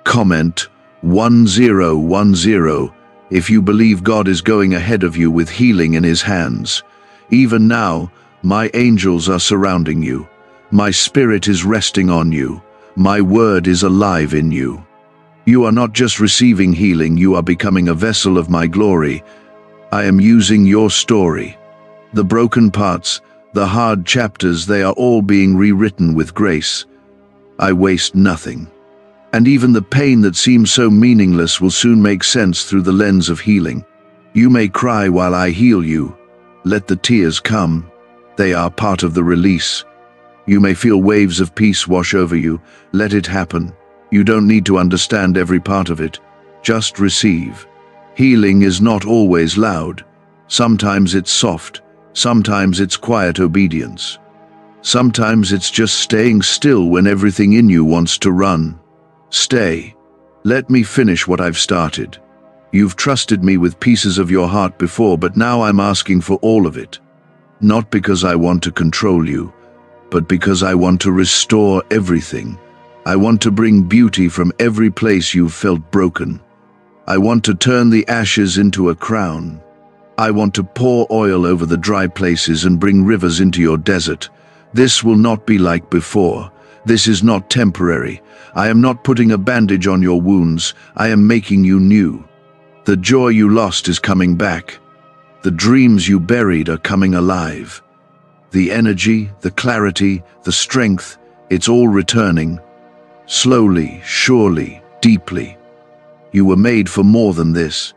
Comment 1010 if you believe God is going ahead of you with healing in His hands. Even now, my angels are surrounding you. My spirit is resting on you. My word is alive in you. You are not just receiving healing, you are becoming a vessel of my glory. I am using your story. The broken parts, the hard chapters, they are all being rewritten with grace. I waste nothing. And even the pain that seems so meaningless will soon make sense through the lens of healing. You may cry while I heal you. Let the tears come. They are part of the release. You may feel waves of peace wash over you. Let it happen. You don't need to understand every part of it. Just receive. Healing is not always loud. Sometimes it's soft. Sometimes it's quiet obedience. Sometimes it's just staying still when everything in you wants to run. Stay. Let me finish what I've started. You've trusted me with pieces of your heart before, but now I'm asking for all of it. Not because I want to control you, but because I want to restore everything. I want to bring beauty from every place you've felt broken. I want to turn the ashes into a crown. I want to pour oil over the dry places and bring rivers into your desert. This will not be like before. This is not temporary. I am not putting a bandage on your wounds. I am making you new. The joy you lost is coming back. The dreams you buried are coming alive. The energy, the clarity, the strength, it's all returning. Slowly, surely, deeply. You were made for more than this.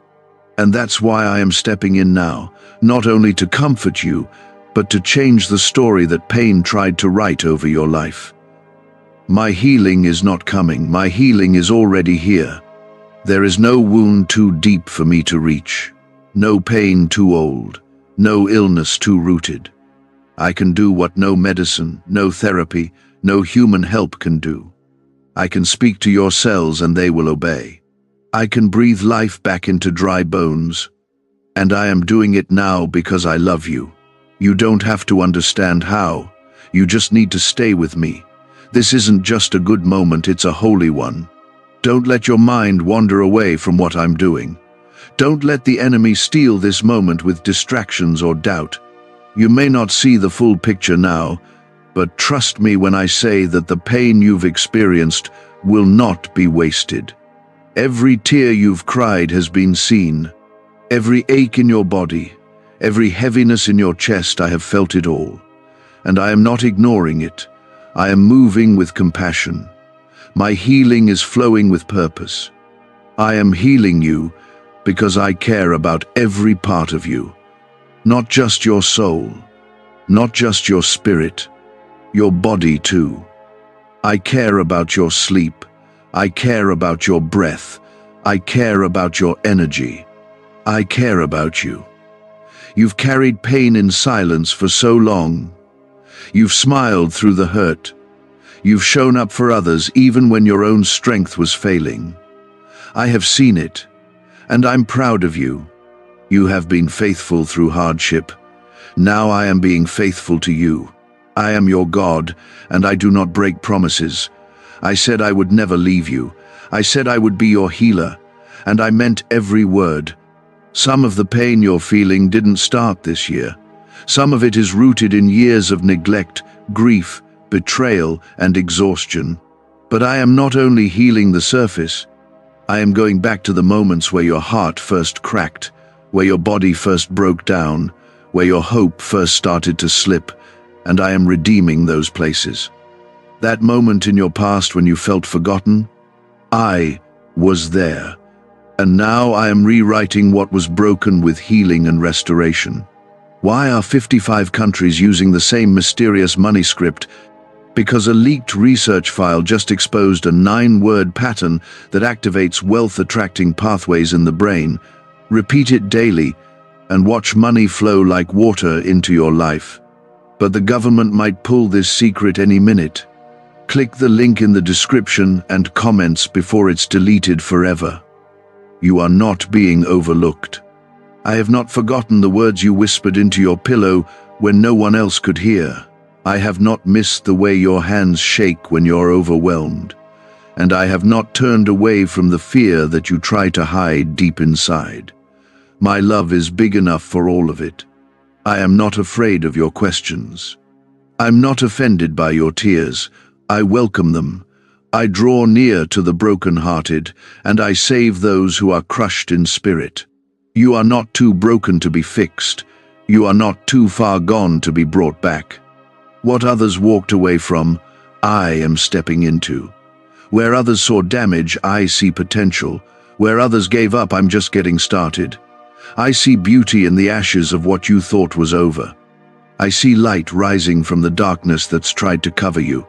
And that's why I am stepping in now, not only to comfort you, but to change the story that pain tried to write over your life. My healing is not coming. My healing is already here. There is no wound too deep for me to reach. No pain too old. No illness too rooted. I can do what no medicine, no therapy, no human help can do. I can speak to your cells and they will obey. I can breathe life back into dry bones. And I am doing it now because I love you. You don't have to understand how. You just need to stay with me. This isn't just a good moment, it's a holy one. Don't let your mind wander away from what I'm doing. Don't let the enemy steal this moment with distractions or doubt. You may not see the full picture now, but trust me when I say that the pain you've experienced will not be wasted. Every tear you've cried has been seen. Every ache in your body, every heaviness in your chest, I have felt it all. And I am not ignoring it. I am moving with compassion. My healing is flowing with purpose. I am healing you because I care about every part of you. Not just your soul, not just your spirit, your body too. I care about your sleep. I care about your breath. I care about your energy. I care about you. You've carried pain in silence for so long. You've smiled through the hurt. You've shown up for others even when your own strength was failing. I have seen it, and I'm proud of you. You have been faithful through hardship. Now I am being faithful to you. I am your God, and I do not break promises. I said I would never leave you. I said I would be your healer, and I meant every word. Some of the pain you're feeling didn't start this year. Some of it is rooted in years of neglect, grief, betrayal, and exhaustion. But I am not only healing the surface. I am going back to the moments where your heart first cracked, where your body first broke down, where your hope first started to slip, and I am redeeming those places. That moment in your past when you felt forgotten, I was there. And now I am rewriting what was broken with healing and restoration. Why are 55 countries using the same mysterious money script? Because a leaked research file just exposed a 9-word pattern that activates wealth-attracting pathways in the brain. Repeat it daily, and watch money flow like water into your life. But the government might pull this secret any minute. Click the link in the description and comments before it's deleted forever. You are not being overlooked. I have not forgotten the words you whispered into your pillow when no one else could hear. I have not missed the way your hands shake when you're overwhelmed. And I have not turned away from the fear that you try to hide deep inside. My love is big enough for all of it. I am not afraid of your questions. I'm not offended by your tears. I welcome them. I draw near to the broken-hearted, and I save those who are crushed in spirit. You are not too broken to be fixed. You are not too far gone to be brought back. What others walked away from, I am stepping into. Where others saw damage, I see potential. Where others gave up, I'm just getting started. I see beauty in the ashes of what you thought was over. I see light rising from the darkness that's tried to cover you,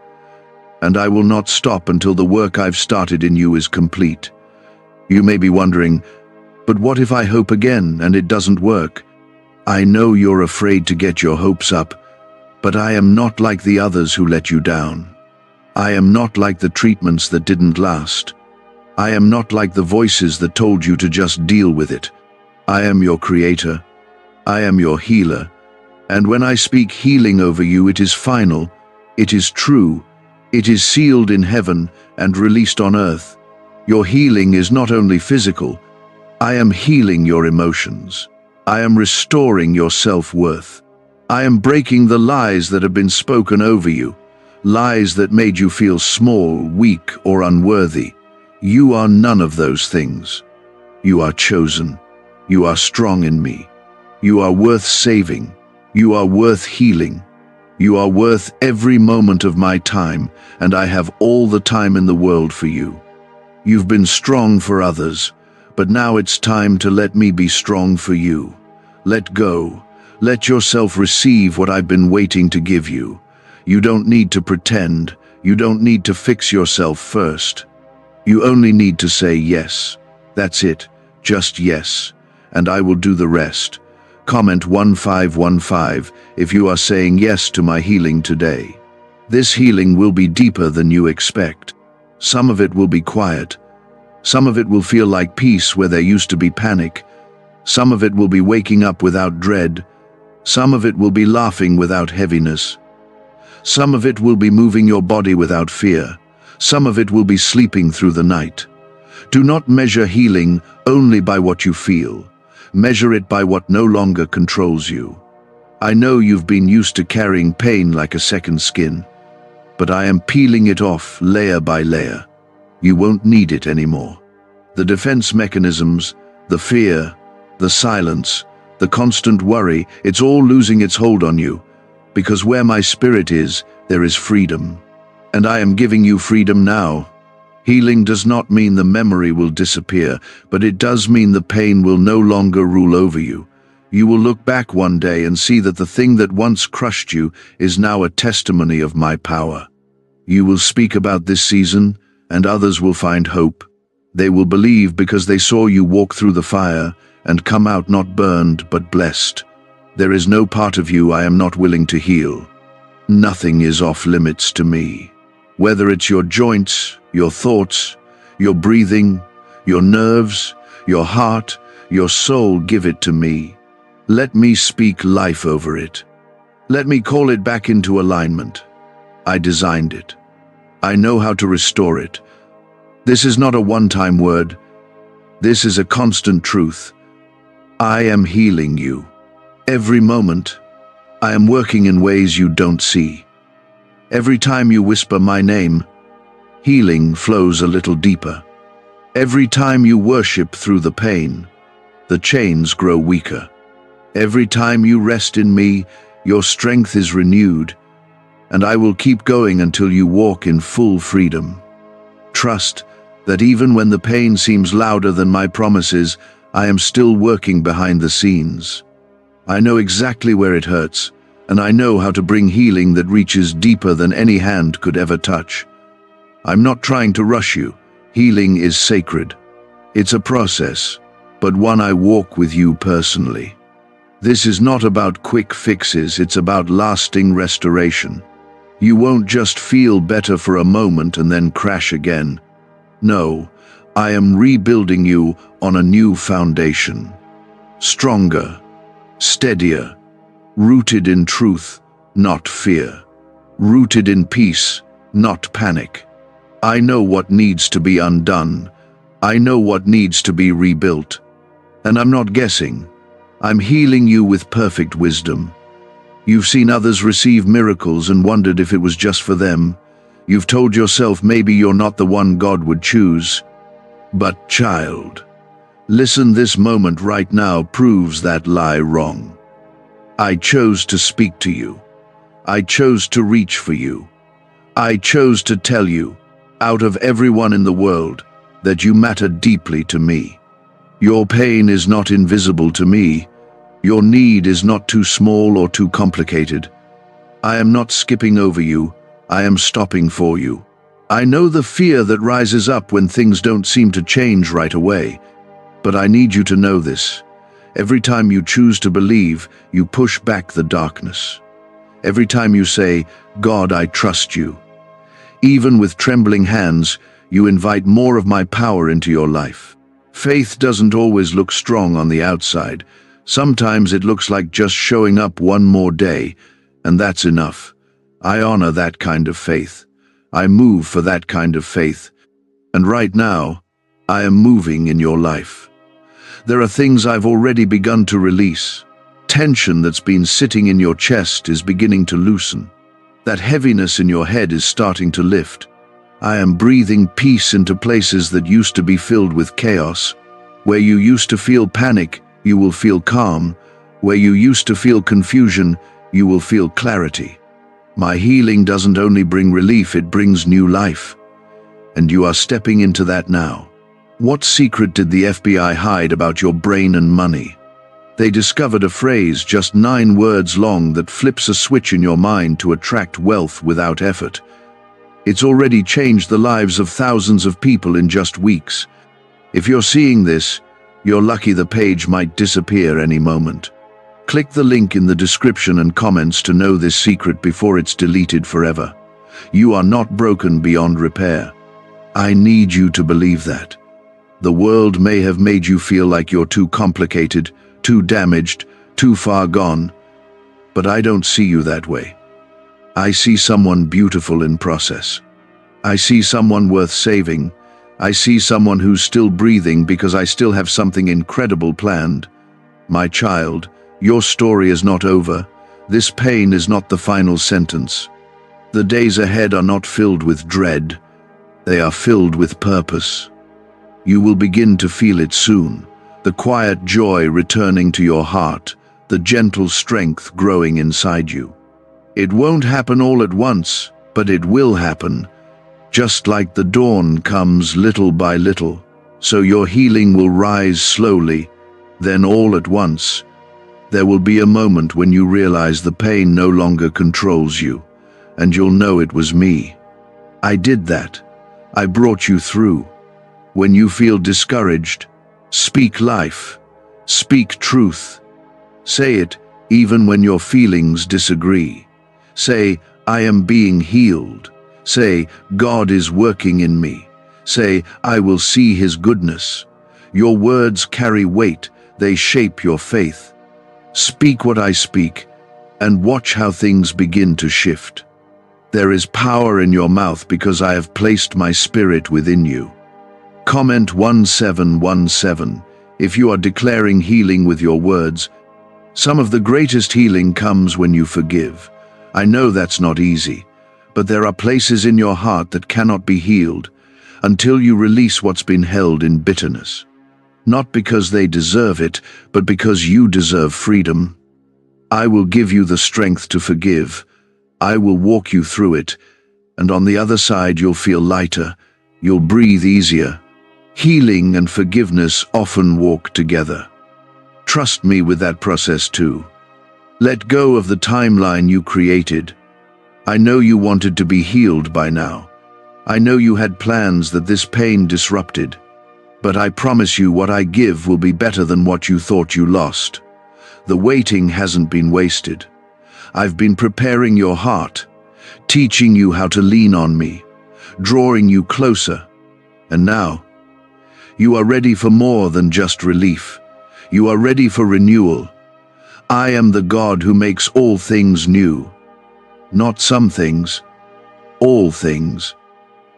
and I will not stop until the work I've started in you is complete. You may be wondering, but what if I hope again and it doesn't work? I know you're afraid to get your hopes up, but I am not like the others who let you down. I am not like the treatments that didn't last. I am not like the voices that told you to just deal with it. I am your creator. I am your healer. And when I speak healing over you, it is final, it is true, it is sealed in heaven and released on earth. Your healing is not only physical. I am healing your emotions. I am restoring your self-worth. I am breaking the lies that have been spoken over you, lies that made you feel small, weak, or unworthy. You are none of those things. You are chosen. You are strong in me. You are worth saving. You are worth healing. You are worth every moment of my time, and I have all the time in the world for you. You've been strong for others, but now it's time to let me be strong for you. Let go. Let yourself receive what I've been waiting to give you. You don't need to pretend. You don't need to fix yourself first. You only need to say yes. That's it. Just yes. And I will do the rest. Comment 1515 if you are saying yes to my healing today. This healing will be deeper than you expect. Some of it will be quiet. Some of it will feel like peace where there used to be panic. Some of it will be waking up without dread. Some of it will be laughing without heaviness. Some of it will be moving your body without fear. Some of it will be sleeping through the night. Do not measure healing only by what you feel. Measure it by what no longer controls you. I know you've been used to carrying pain like a second skin, but I am peeling it off layer by layer. You won't need it anymore. The defense mechanisms, the fear, the silence, the constant worry, it's all losing its hold on you, because where my spirit is, there is freedom. And I am giving you freedom now. Healing does not mean the memory will disappear, but it does mean the pain will no longer rule over you. You will look back one day and see that the thing that once crushed you is now a testimony of my power. You will speak about this season, and others will find hope. They will believe because they saw you walk through the fire and come out not burned but blessed. There is no part of you I am not willing to heal. Nothing is off limits to me. Whether it's your joints, your thoughts, your breathing, your nerves, your heart, your soul, give it to me. Let me speak life over it. Let me call it back into alignment. I designed it. I know how to restore it. This is not a one-time word. This is a constant truth. I am healing you. Every moment, I am working in ways you don't see. Every time you whisper my name, healing flows a little deeper. Every time you worship through the pain, the chains grow weaker. Every time you rest in me, your strength is renewed, and I will keep going until you walk in full freedom. Trust that even when the pain seems louder than my promises, I am still working behind the scenes. I know exactly where it hurts, and I know how to bring healing that reaches deeper than any hand could ever touch. I'm not trying to rush you. Healing is sacred. It's a process, but one I walk with you personally. This is not about quick fixes, it's about lasting restoration. You won't just feel better for a moment and then crash again. No, I am rebuilding you on a new foundation. Stronger, steadier, rooted in truth, not fear. Rooted in peace, not panic. I know what needs to be undone. I know what needs to be rebuilt. And I'm not guessing. I'm healing you with perfect wisdom. You've seen others receive miracles and wondered if it was just for them. You've told yourself maybe you're not the one God would choose. But child, listen, this moment right now proves that lie wrong. I chose to speak to you. I chose to reach for you. I chose to tell you, out of everyone in the world, that you matter deeply to me. Your pain is not invisible to me. Your need is not too small or too complicated. I am not skipping over you, I am stopping for you. I know the fear that rises up when things don't seem to change right away, but I need you to know this. Every time you choose to believe, you push back the darkness. Every time you say, God, I trust you. Even with trembling hands, you invite more of my power into your life. Faith doesn't always look strong on the outside. Sometimes it looks like just showing up one more day, and that's enough. I honor that kind of faith. I move for that kind of faith. And right now, I am moving in your life. There are things I've already begun to release. Tension that's been sitting in your chest is beginning to loosen. That heaviness in your head is starting to lift. I am breathing peace into places that used to be filled with chaos. Where you used to feel panic, you will feel calm. Where you used to feel confusion, you will feel clarity. My healing doesn't only bring relief, it brings new life. And you are stepping into that now. What secret did the FBI hide about your brain and money? They discovered a phrase just 9 words long that flips a switch in your mind to attract wealth without effort. It's already changed the lives of thousands of people in just weeks. If you're seeing this, you're lucky the page might disappear any moment. Click the link in the description and comments to know this secret before it's deleted forever. You are not broken beyond repair. I need you to believe that. The world may have made you feel like you're too complicated, too damaged, too far gone, but I don't see you that way. I see someone beautiful in process. I see someone worth saving. I see someone who's still breathing because I still have something incredible planned. My child, your story is not over. This pain is not the final sentence. The days ahead are not filled with dread. They are filled with purpose. You will begin to feel it soon. The quiet joy returning to your heart, the gentle strength growing inside you. It won't happen all at once, but it will happen. Just like the dawn comes little by little, so your healing will rise slowly, then all at once. There will be a moment when you realize the pain no longer controls you, and you'll know it was me. I did that. I brought you through. When you feel discouraged, speak life. Speak truth. Say it even when your feelings disagree. Say, I am being healed. Say, God is working in me. Say, I will see His goodness. Your words carry weight. They shape your faith. Speak what I speak, and watch how things begin to shift. There is power in your mouth because I have placed my spirit within you. Comment 1717 if you are declaring healing with your words. Some of the greatest healing comes when you forgive. I know that's not easy, but there are places in your heart that cannot be healed until you release what's been held in bitterness. Not because they deserve it, but because you deserve freedom. I will give you the strength to forgive. I will walk you through it, and on the other side you'll feel lighter. You'll breathe easier. Healing and forgiveness often walk together. Trust me with that process too. Let go of the timeline you created. I know you wanted to be healed by now. I know you had plans that this pain disrupted. But I promise you what I give will be better than what you thought you lost. The waiting hasn't been wasted. I've been preparing your heart, teaching you how to lean on me, drawing you closer. And now, you are ready for more than just relief. You are ready for renewal. I am the God who makes all things new. Not some things, all things.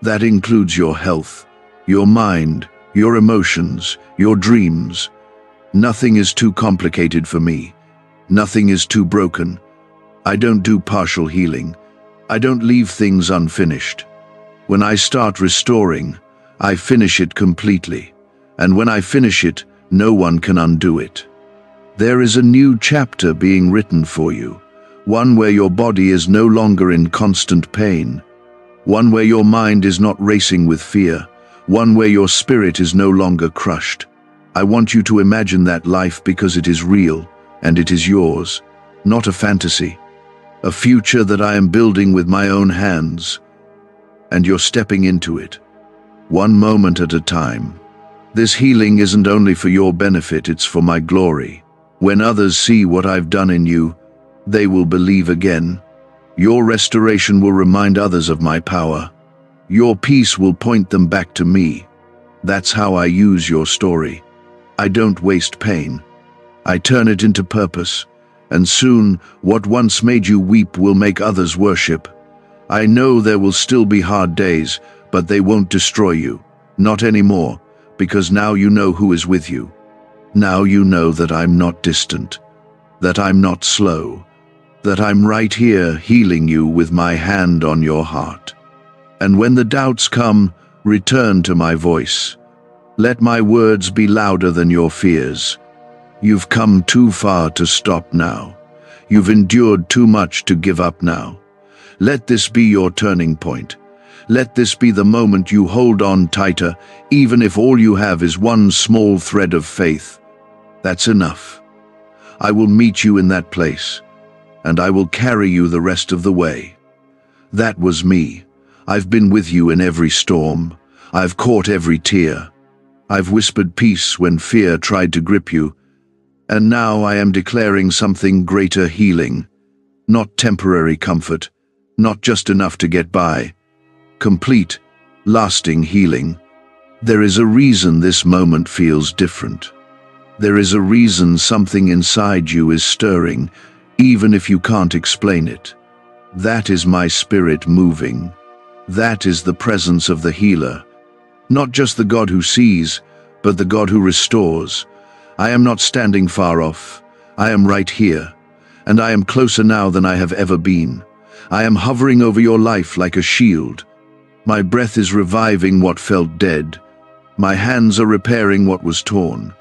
That includes your health, your mind, your emotions, your dreams. Nothing is too complicated for me. Nothing is too broken. I don't do partial healing. I don't leave things unfinished. When I start restoring, I finish it completely. And when I finish it, no one can undo it. There is a new chapter being written for you. One where your body is no longer in constant pain. One where your mind is not racing with fear. One where your spirit is no longer crushed. I want you to imagine that life because it is real. and it is yours, not a fantasy, a future that I am building with my own hands, and you're stepping into it, one moment at a time. This healing isn't only for your benefit, it's for my glory. When others see what I've done in you, they will believe again. Your restoration will remind others of my power. Your peace will point them back to me. That's how I use your story. I don't waste pain. I turn it into purpose, and soon what once made you weep will make others worship. I know there will still be hard days, but they won't destroy you. Not anymore, because now you know who is with you. Now you know that I'm not distant, that I'm not slow, that I'm right here healing you with my hand on your heart. And when the doubts come, return to my voice. Let my words be louder than your fears. You've come too far to stop now. You've endured too much to give up now. Let this be your turning point. Let this be the moment you hold on tighter, even if all you have is one small thread of faith. That's enough. I will meet you in that place, and I will carry you the rest of the way. That was me. I've been with you in every storm. I've caught every tear. I've whispered peace when fear tried to grip you. And now I am declaring something greater: healing. Not temporary comfort, not just enough to get by. Complete, lasting healing. There is a reason this moment feels different. There is a reason something inside you is stirring, even if you can't explain it. That is my spirit moving. That is the presence of the healer. Not just the God who sees, but the God who restores. I am not standing far off. I am right here, and I am closer now than I have ever been. I am hovering over your life like a shield. My breath is reviving what felt dead. My hands are repairing what was torn.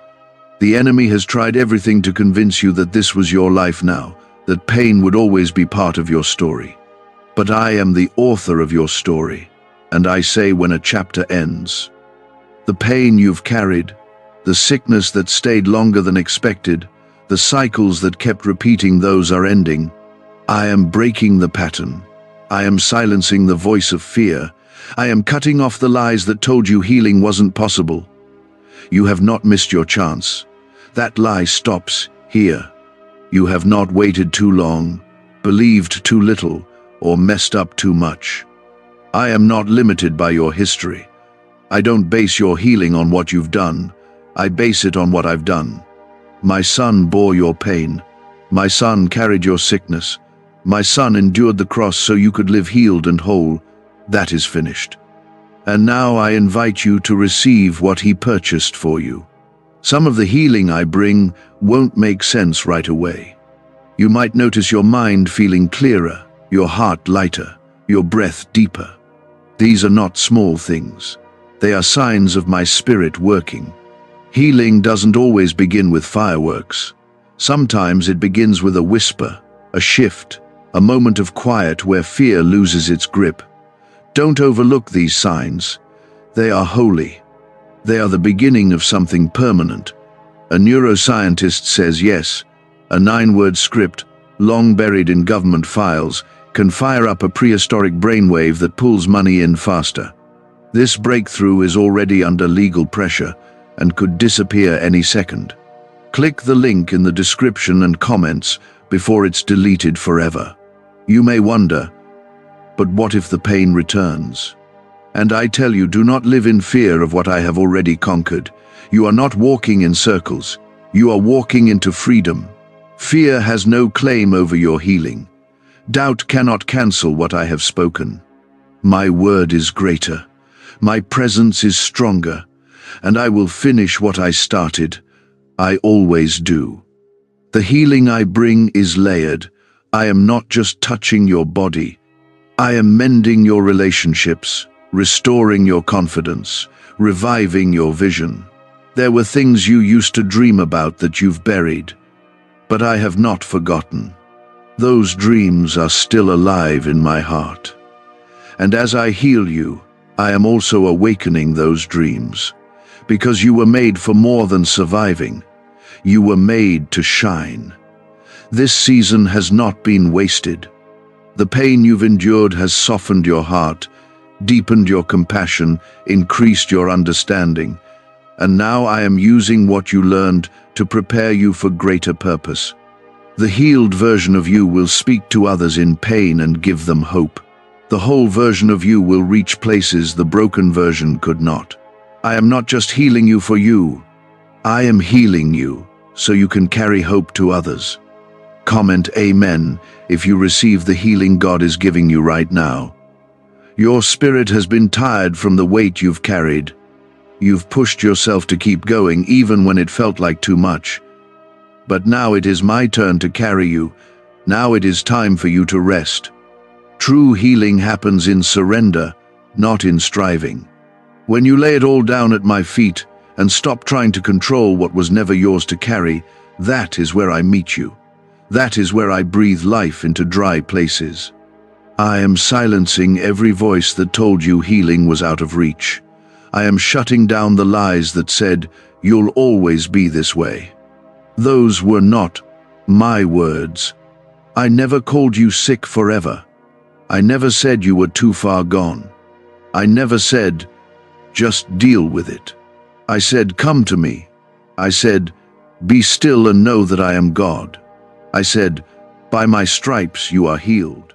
The enemy has tried everything to convince you that this was your life now, that pain would always be part of your story. But I am the author of your story, and I say when a chapter ends, the pain you've carried, the sickness that stayed longer than expected, the cycles that kept repeating, those are ending. I am breaking the pattern. I am silencing the voice of fear. I am cutting off the lies that told you healing wasn't possible. You have not missed your chance. That lie stops here. You have not waited too long, believed too little, or messed up too much. I am not limited by your history. I don't base your healing on what you've done. I base it on what I've done. My son bore your pain. My son carried your sickness. My son endured the cross so you could live healed and whole. That is finished. And now I invite you to receive what he purchased for you. Some of the healing I bring won't make sense right away. You might notice your mind feeling clearer, your heart lighter, your breath deeper. These are not small things. They are signs of my spirit working. Healing doesn't always begin with fireworks. Sometimes it begins with a whisper, a shift, a moment of quiet where fear loses its grip. Don't overlook these signs. They are holy. They are the beginning of something permanent. A neuroscientist says yes, a 9-word script, long buried in government files, can fire up a prehistoric brainwave that pulls money in faster. This breakthrough is already under legal pressure and could disappear any second. Click the link in the description and comments before it's deleted forever. You may wonder, but what if the pain returns? And I tell you, do not live in fear of what I have already conquered. You are not walking in circles. You are walking into freedom. Fear has no claim over your healing. Doubt cannot cancel what I have spoken. My word is greater. My presence is stronger. And I will finish what I started. I always do. The healing I bring is layered. I am not just touching your body. I am mending your relationships, restoring your confidence, reviving your vision. There were things you used to dream about that you've buried, but I have not forgotten. Those dreams are still alive in my heart. And as I heal you, I am also awakening those dreams, because you were made for more than surviving. You were made to shine. This season has not been wasted. The pain you've endured has softened your heart, deepened your compassion, increased your understanding. And now I am using what you learned to prepare you for greater purpose. The healed version of you will speak to others in pain and give them hope. The whole version of you will reach places the broken version could not. I am not just healing you for you. I am healing you so you can carry hope to others. Comment Amen if you receive the healing God is giving you right now. Your spirit has been tired from the weight you've carried. You've pushed yourself to keep going even when it felt like too much. But now it is my turn to carry you. Now it is time for you to rest. True healing happens in surrender, not in striving. When you lay it all down at my feet and stop trying to control what was never yours to carry, that is where I meet you. That is where I breathe life into dry places. I am silencing every voice that told you healing was out of reach. I am shutting down the lies that said, "You'll always be this way." Those were not my words. I never called you sick forever. I never said you were too far gone. I never said, "Just deal with it." I said, "Come to me." I said, "Be still and know that I am God." I said, "By my stripes you are healed."